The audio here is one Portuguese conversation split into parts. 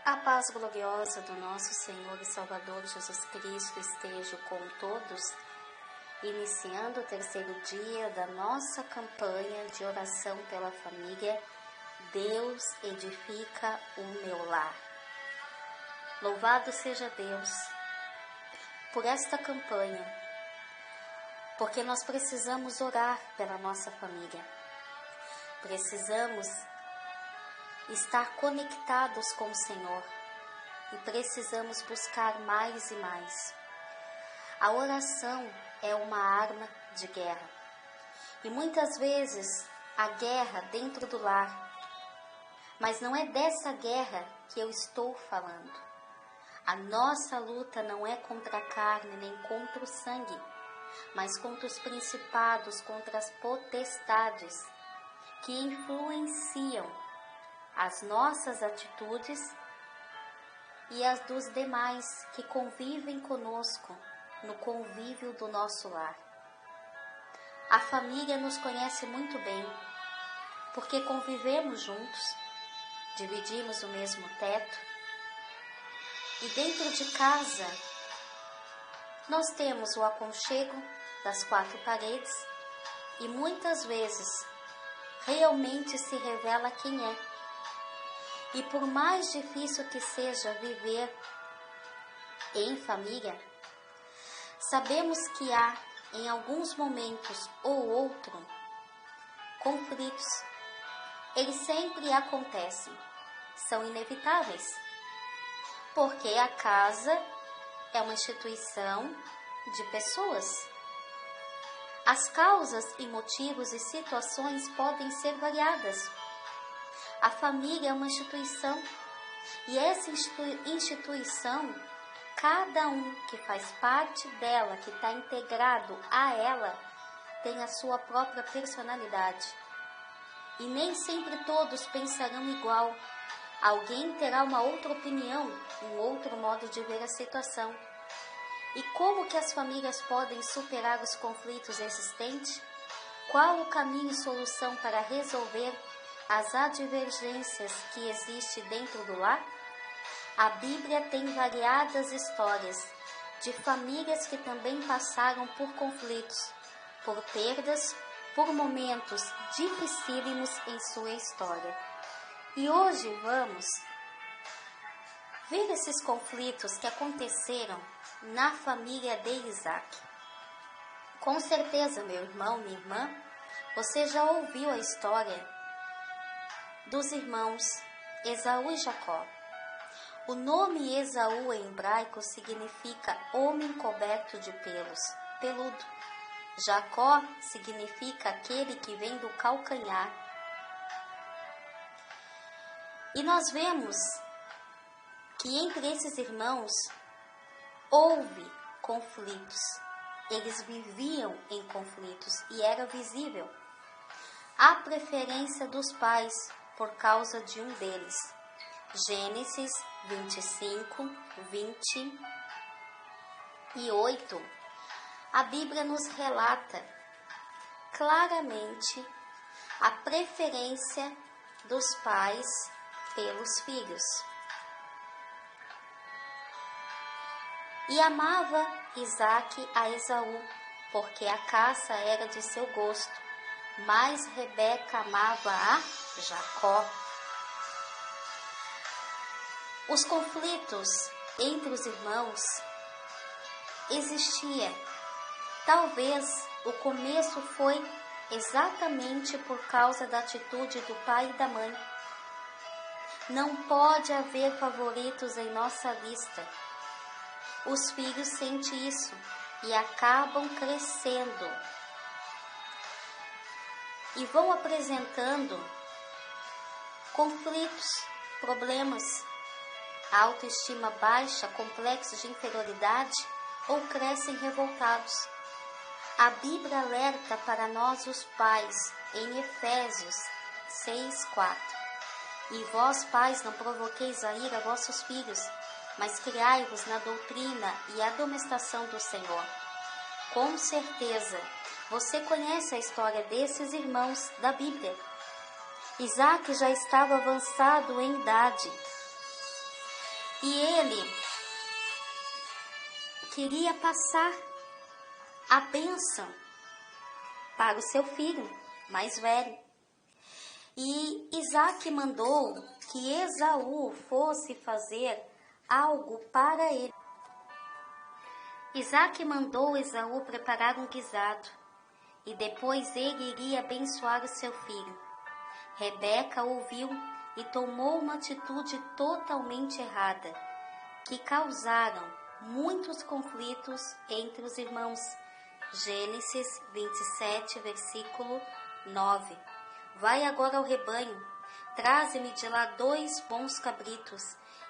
A paz gloriosa do nosso Senhor e Salvador Jesus Cristo esteja com todos, iniciando o terceiro dia da nossa campanha de oração pela família. Deus edifica o meu lar. Louvado seja Deus por esta campanha, porque nós precisamos orar pela nossa família. Precisamos estar conectados com o Senhor e precisamos buscar mais e mais. A oração é uma arma de guerra e muitas vezes a guerra dentro do lar, mas não é dessa guerra que eu estou falando. A nossa luta não é contra a carne nem contra o sangue, mas contra os principados, contra as potestades que influenciam as nossas atitudes e as dos demais que convivem conosco no convívio do nosso lar. A família nos conhece muito bem, porque convivemos juntos, dividimos o mesmo teto, e dentro de casa nós temos o aconchego das quatro paredes e muitas vezes realmente se revela quem é. E por mais difícil que seja viver em família, sabemos que há, em alguns momentos ou outro, conflitos. Eles sempre acontecem, são inevitáveis, porque a casa é uma instituição de pessoas. As causas e motivos e situações podem ser variadas. A família é uma instituição e essa instituição, cada um que faz parte dela, que está integrado a ela, tem a sua própria personalidade. E nem sempre todos pensarão igual. Alguém terá uma outra opinião, um outro modo de ver a situação. E como que as famílias podem superar os conflitos existentes? Qual o caminho e solução para resolver as advergências que existem dentro do lar? A Bíblia tem variadas histórias de famílias que também passaram por conflitos, por perdas, por momentos dificílimos em sua história. E hoje vamos ver esses conflitos que aconteceram na família de Isaac. Com certeza, meu irmão, minha irmã, você já ouviu a história dos irmãos Esaú e Jacó. O nome Esaú em hebraico significa homem coberto de pelos, peludo. Jacó significa aquele que vem do calcanhar. E nós vemos que entre esses irmãos houve conflitos. Eles viviam em conflitos e era visível a preferência dos pais por causa de um deles. Gênesis 25, 28. A Bíblia nos relata claramente a preferência dos pais pelos filhos. E amava Isaac a Esaú, porque a caça era de seu gosto, mas Rebeca amava a Jacó. Os conflitos entre os irmãos existiam. Talvez o começo foi exatamente por causa da atitude do pai e da mãe. Não pode haver favoritos em nossa lista. Os filhos sentem isso e acabam crescendo e vão apresentando conflitos, problemas, autoestima baixa, complexos de inferioridade ou crescem revoltados. A Bíblia alerta para nós os pais em Efésios 6:4. E vós, pais, não provoqueis a ira a vossos filhos, mas criai-vos na doutrina e admoestação do Senhor. Com certeza, você conhece a história desses irmãos da Bíblia. Isaac já estava avançado em idade. E ele queria passar a bênção para o seu filho mais velho. E Isaac mandou que Esaú fosse fazer algo para ele. Isaac mandou Esaú preparar um guisado, e depois ele iria abençoar o seu filho. Rebeca ouviu e tomou uma atitude totalmente errada, que causaram muitos conflitos entre os irmãos. Gênesis 27, versículo 9. Vai agora ao rebanho, traze-me de lá 2 bons cabritos,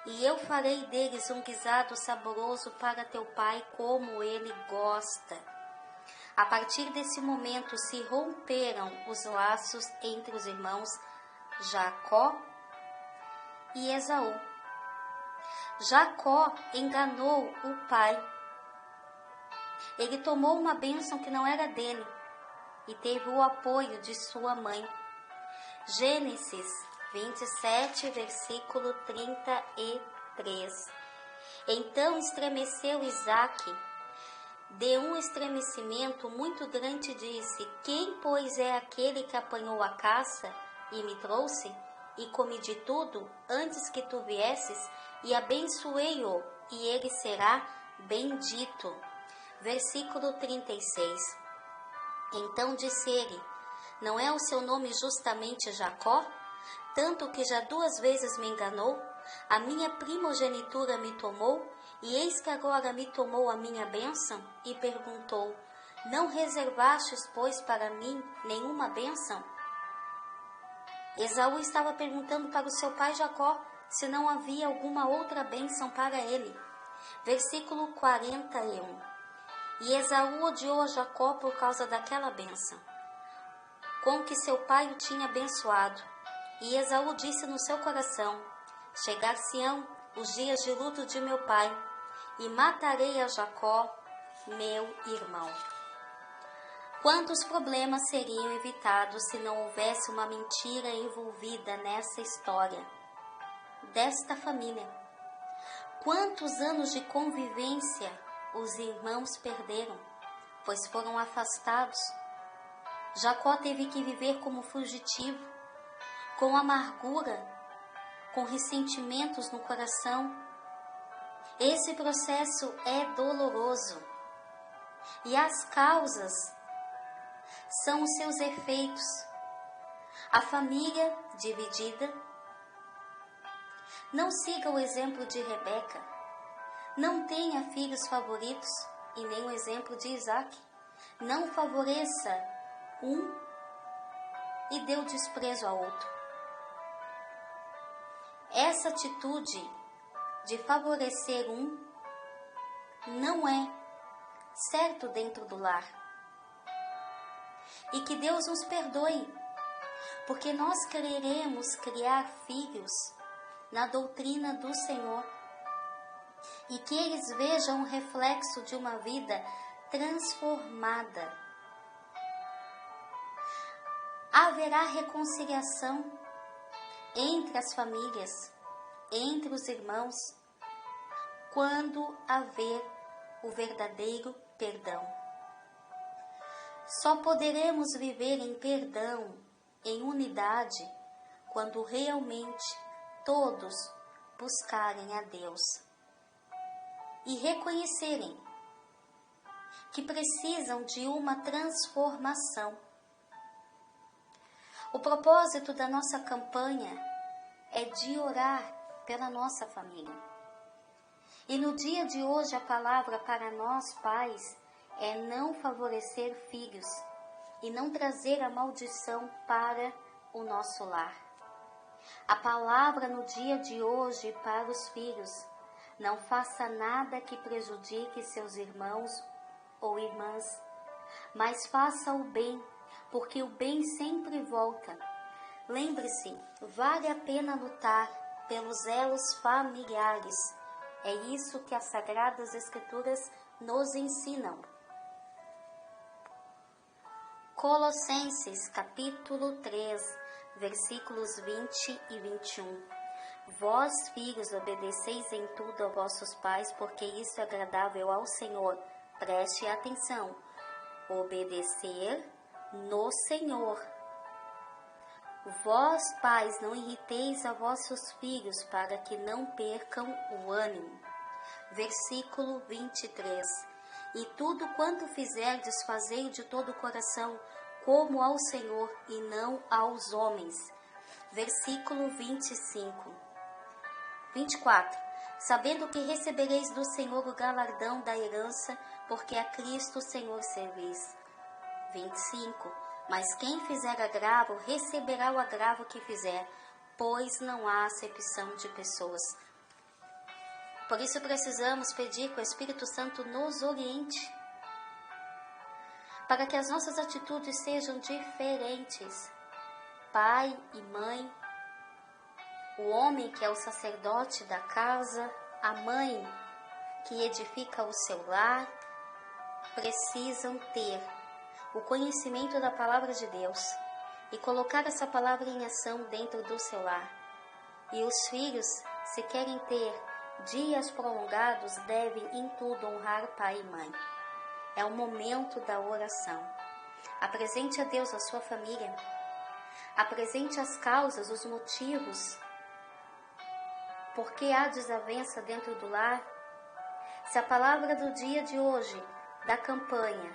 e eu farei deles um guisado saboroso para teu pai, como ele gosta. A partir desse momento se romperam os laços entre os irmãos Jacó e Esaú. Jacó enganou o pai. Ele tomou uma bênção que não era dele e teve o apoio de sua mãe. Gênesis 27, versículo 33. Então estremeceu Isaque, de um estremecimento muito grande, disse: Quem, pois, é aquele que apanhou a caça e me trouxe? E comi de tudo antes que tu viesses, e abençoei-o, e ele será bendito. Versículo 36. Então disse ele: Não é o seu nome justamente Jacó? Tanto que já 2 vezes me enganou, a minha primogenitura me tomou, e eis que agora me tomou a minha bênção? E perguntou: Não reservastes, pois, para mim nenhuma bênção? Esaú estava perguntando para o seu pai Jacó se não havia alguma outra bênção para ele. Versículo 41. E Esaú odiou a Jacó por causa daquela bênção, com que seu pai o tinha abençoado. E Esaú disse no seu coração: Chegar-se-ão os dias de luto de meu pai, e matarei a Jacó, meu irmão. Quantos problemas seriam evitados se não houvesse uma mentira envolvida nessa história desta família? Quantos anos de convivência os irmãos perderam, pois foram afastados? Jacó teve que viver como fugitivo, com amargura, com ressentimentos no coração. Esse processo é doloroso, e as causas são os seus efeitos. A família dividida. Não siga o exemplo de Rebeca. Não tenha filhos favoritos e nem o exemplo de Isaac. Não favoreça um e dê o desprezo ao outro. Essa atitude de favorecer um não é certo dentro do lar. E que Deus nos perdoe, porque nós queremos criar filhos na doutrina do Senhor e que eles vejam o reflexo de uma vida transformada. Haverá reconciliação entre as famílias, entre os irmãos, quando haver o verdadeiro perdão. Só poderemos viver em perdão, em unidade, quando realmente todos buscarem a Deus e reconhecerem que precisam de uma transformação. O propósito da nossa campanha é de orar pela nossa família. E no dia de hoje a palavra para nós pais é não favorecer filhos e não trazer a maldição para o nosso lar. A palavra no dia de hoje para os filhos: não faça nada que prejudique seus irmãos ou irmãs, mas faça o bem, porque o bem sempre volta. Lembre-se, vale a pena lutar pelos elos familiares. É isso que as Sagradas Escrituras nos ensinam. Colossenses capítulo 3, versículos 20 e 21. Vós, filhos, obedeceis em tudo a vossos pais, porque isso é agradável ao Senhor. Preste atenção. Obedecer no Senhor. Vós, pais, não irriteis a vossos filhos, para que não percam o ânimo. Versículo 23. E tudo quanto fizerdes, fazei de todo o coração, como ao Senhor e não aos homens. Versículo 24. Sabendo que recebereis do Senhor o galardão da herança, porque a Cristo o Senhor servis. 25. Mas quem fizer agravo, receberá o agravo que fizer, pois não há acepção de pessoas. Por isso precisamos pedir que o Espírito Santo nos oriente, para que as nossas atitudes sejam diferentes. Pai e mãe, o homem que é o sacerdote da casa, a mãe que edifica o seu lar, precisam ter o conhecimento da palavra de Deus e colocar essa palavra em ação dentro do seu lar. E os filhos, se querem ter dias prolongados, devem em tudo honrar pai e mãe. É o momento da oração. Apresente a Deus a sua família. Apresente as causas, os motivos, porque há desavença dentro do lar. Se a palavra do dia de hoje, da campanha,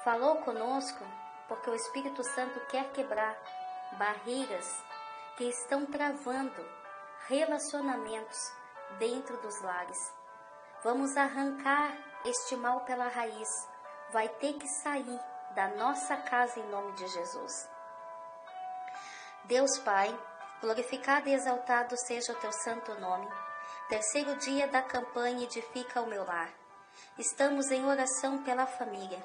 falou conosco, porque o Espírito Santo quer quebrar barreiras que estão travando relacionamentos dentro dos lares. Vamos arrancar este mal pela raiz. Vai ter que sair da nossa casa em nome de Jesus. Deus Pai, glorificado e exaltado seja o teu santo nome. Terceiro dia da campanha edifica o meu lar. Estamos em oração pela família.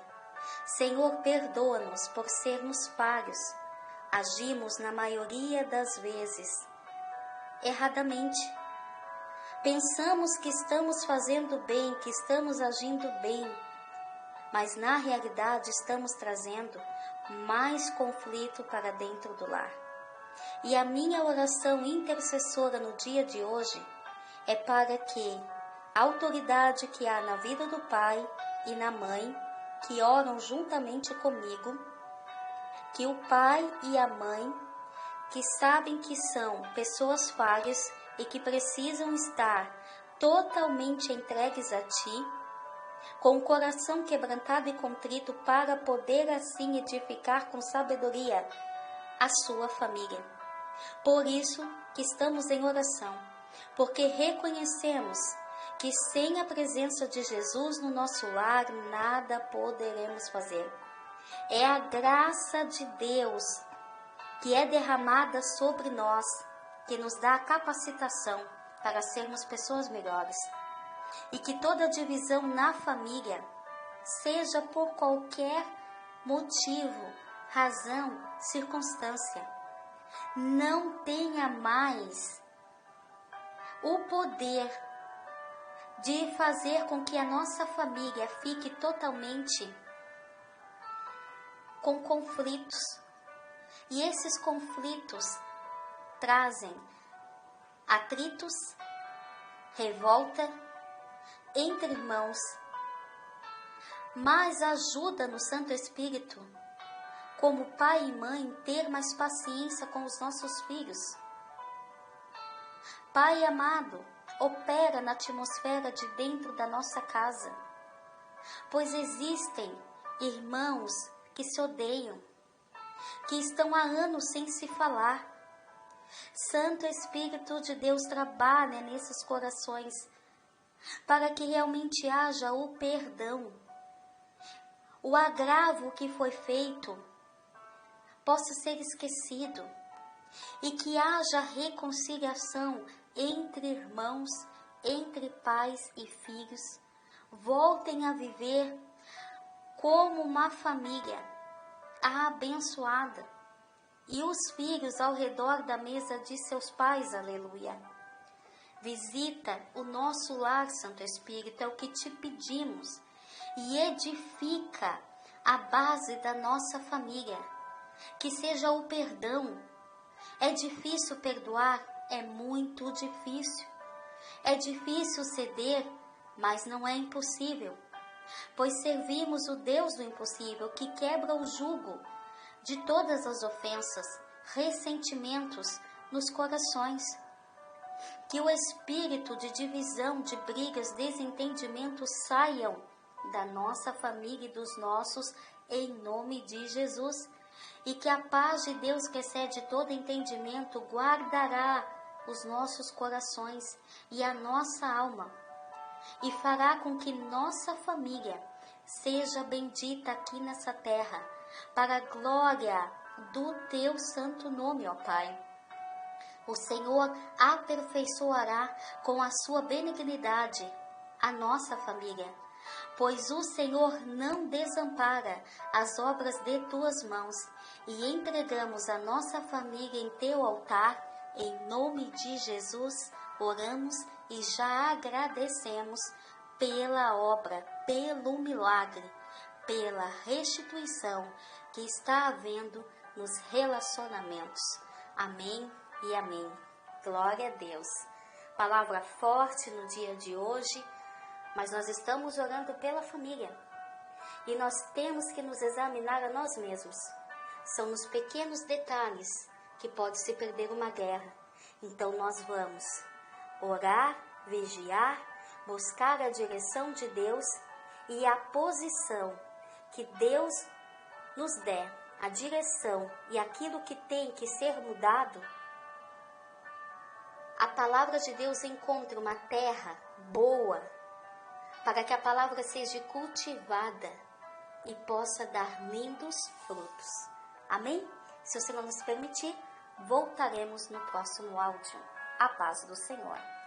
Senhor, perdoa-nos por sermos falhos. Agimos na maioria das vezes erradamente. Pensamos que estamos fazendo bem, que estamos agindo bem, mas na realidade estamos trazendo mais conflito para dentro do lar. E a minha oração intercessora no dia de hoje é para que a autoridade que há na vida do pai e na mãe, que oram juntamente comigo, que o pai e a mãe, que sabem que são pessoas falhas e que precisam estar totalmente entregues a Ti, com o coração quebrantado e contrito, para poder assim edificar com sabedoria a sua família. Por isso que estamos em oração, porque reconhecemos que sem a presença de Jesus no nosso lar, nada poderemos fazer. É a graça de Deus que é derramada sobre nós, que nos dá a capacitação para sermos pessoas melhores. E que toda divisão na família, seja por qualquer motivo, razão, circunstância, não tenha mais o poder de fazer com que a nossa família fique totalmente com conflitos. E esses conflitos trazem atritos, revolta entre irmãos, mas ajuda no Santo Espírito, como pai e mãe, ter mais paciência com os nossos filhos. Pai amado, opera na atmosfera de dentro da nossa casa, pois existem irmãos que se odeiam, que estão há anos sem se falar. Santo Espírito de Deus trabalha nesses corações para que realmente haja o perdão, o agravo que foi feito possa ser esquecido e que haja reconciliação entre irmãos, entre pais e filhos. Voltem a viver como uma família abençoada e os filhos ao redor da mesa de seus pais, aleluia. Visita o nosso lar, Santo Espírito, é o que te pedimos, e edifica a base da nossa família, que seja o perdão. É difícil perdoar? é muito difícil. É difícil ceder, mas não é impossível, pois servimos o Deus do impossível, que quebra o jugo de todas as ofensas, ressentimentos nos corações. Que o espírito de divisão, de brigas, desentendimentos saiam da nossa família e dos nossos, em nome de Jesus. E que a paz de Deus, que excede todo entendimento, guardará os nossos corações e a nossa alma, e fará com que nossa família seja bendita aqui nessa terra, para a glória do teu santo nome, ó Pai. O Senhor aperfeiçoará com a sua benignidade a nossa família, pois o Senhor não desampara as obras de tuas mãos, e entregamos a nossa família em teu altar. Em nome de Jesus, oramos e já agradecemos pela obra, pelo milagre, pela restituição que está havendo nos relacionamentos. Amém e amém. Glória a Deus. Palavra forte no dia de hoje, mas nós estamos orando pela família. E nós temos que nos examinar a nós mesmos. São nos pequenos detalhes que pode se perder uma guerra. Então nós vamos orar, vigiar, buscar a direção de Deus e a posição que Deus nos der, a direção e aquilo que tem que ser mudado. A palavra de Deus encontra uma terra boa para que a palavra seja cultivada e possa dar lindos frutos. Amém? Se o Senhor nos permitir, voltaremos no próximo áudio. A paz do Senhor.